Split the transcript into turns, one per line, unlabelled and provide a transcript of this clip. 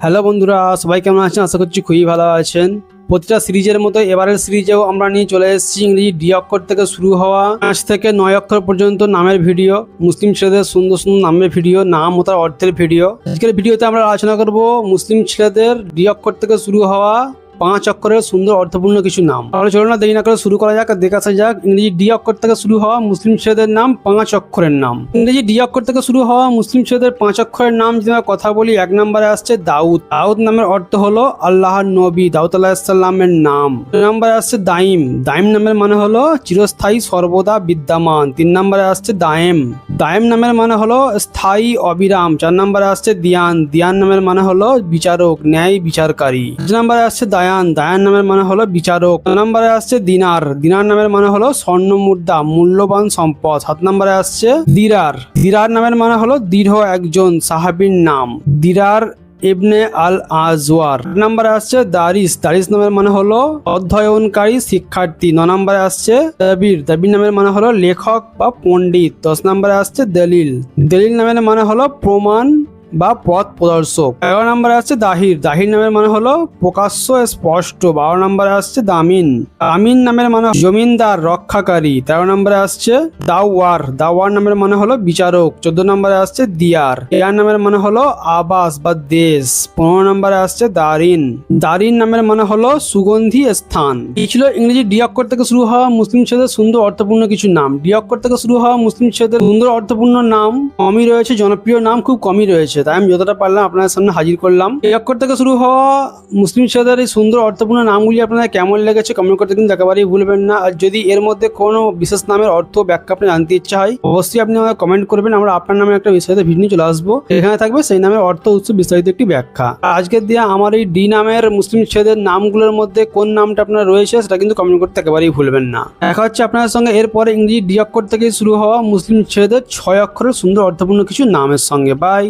Hello বন্ধুরা, সবাই কেমন আছেন? আশা করছি খুবই ভালো আছেন। প্রতিটা সিরিজের মতো এবারের সিরিজেও আমরা নিয়ে চলে এসেছি ইংরেজি ডি অক্ষর থেকে শুরু হওয়া 5 থেকে 9 অক্ষর পর্যন্ত নামের ভিডিও, মুসলিম ছেলেদের সুন্দর সুন্দর নামের ভিডিও, নাম ও তার অর্থের ভিডিও। আজকের ভিডিওতে আমরা আলোচনা করব মুসলিম ছেলেদের ডি অক্ষর থেকে শুরু হওয়া 5 অক্ষরের সুন্দর অর্থপূর্ণ কিছু নাম। তাহলে চলুন না দেরি না করে শুরু করা যাক আর দেখা যাক ইংরেজি ডি অক্ষর থেকে শুরু হওয়া মুসলিম ছেলেদের নাম 5 অক্ষরের নাম। ইংরেজি ডি অক্ষর থেকে শুরু হওয়া মুসলিম ছেলেদের 5 অক্ষরের নাম যদি আমরা কথা বলি, 1 নম্বরে আসছে দাউদ। দাউদ নামের অর্থ হলো আল্লাহর নবী, দাউদ আলাইহিস সালামের নাম। 2 নম্বরে আসছে দাইম। দাইম নামের মানে হলো চিরস্থায়ী, সর্বদা বিদ্যমান। 3 নম্বরে আসছে দায়েম। দায়েম নামের মানে হলো স্থায়ী, অবিরাম। 4 নম্বরে আসছে দিয়ান। দিয়ান নামের মানে হলো বিচারক, ন্যায় বিচারকারী। 5 নম্বরে আসছে দায়ান। দায়ান নামের মানে হলো বিচারক। 6 নম্বরে আসছে দিনার। দিনার নামের মানে হলো স্বর্ণ মুদ্রা, মূল্যবান সম্পদ। 7 নম্বরে আসছে দিরার। দিরার নামের মানে হলো দৃঢ় একজন সাহাবীর নাম, দিরার ইবনে আল আজওয়ার। 8 নম্বরে আসছে দারিস। দারিস নামের মানে হলো অধ্যয়নকারী, শিক্ষার্থী। 9 নম্বরে আসছে দাবির। দাবির নামের মানে হলো লেখক বা পণ্ডিত। 10 নম্বরে আসছে দলিল। দলিল নামের মানে হলো প্রমাণ বা পথ প্রদর্শক। 11 নম্বরে আসছে দাহির। দাহির নামের মানে হলো প্রকাশ্য, স্পষ্ট। 12 নম্বরে আসছে দামিন। দামিন নামের মানে জমিনদার, রক্ষাকারী। 13 নম্বরে আসছে দাওয়ার। দাওয়ার নামের মানে হলো বিচারক। 14 নম্বরে আসছে দিয়ার। দিয়ার নামের মানে হলো আবাস বা দেশ। 15 নম্বরে আসছে দারিন। দারিন নামের মানে হলো সুগন্ধি স্থান। এই ছিল ইংরেজি ডি অক্ষর থেকে শুরু হওয়া মুসলিম ছেলেদের সুন্দর অর্থপূর্ণ কিছু নাম। ডি অক্ষর থেকে শুরু হওয়া মুসলিম ছেলেদের সুন্দর অর্থপূর্ণ নাম কমই রয়েছে, জনপ্রিয় নাম খুব কমই রয়েছে, তাই আমি যতটা পারলাম আপনাদের সামনে হাজির করলাম। এই অক্ষর থেকে শুরু হওয়া মুসলিম ছেলেদের এই সুন্দর অর্থপূর্ণ নামগুলি আপনাদের কেমন লেগেছে কমেন্ট করতে কিন্তু একেবারেই ভুলবেন না। আর যদি এর মধ্যে কোনো বিশেষ নামের অর্থ ব্যাখ্যা আপনি জানতে ইচ্ছা হয়, অবশ্যই আপনি আমাকে কমেন্ট করবেন। আমরা আপনার নামে একটা বিস্তারিত ভিডিও চলে আসবো, এখানে থাকবে সেই নামের অর্থ উৎস বিস্তারিত একটি ব্যাখ্যা। আজকের দিয়ে আমার এই ডি নামের মুসলিম ছেলেদের নামগুলোর মধ্যে কোন নামটা আপনার রয়েছে সেটা কিন্তু কমেন্ট করতে একেবারেই ভুলবেন না। দেখা হচ্ছে আপনার সঙ্গে এরপরে ইংরেজি ডি অক্ষর থেকে শুরু হওয়া মুসলিম ছেলেদের 6 অক্ষরের সুন্দর অর্থপূর্ণ কিছু নামের সঙ্গে। বাই।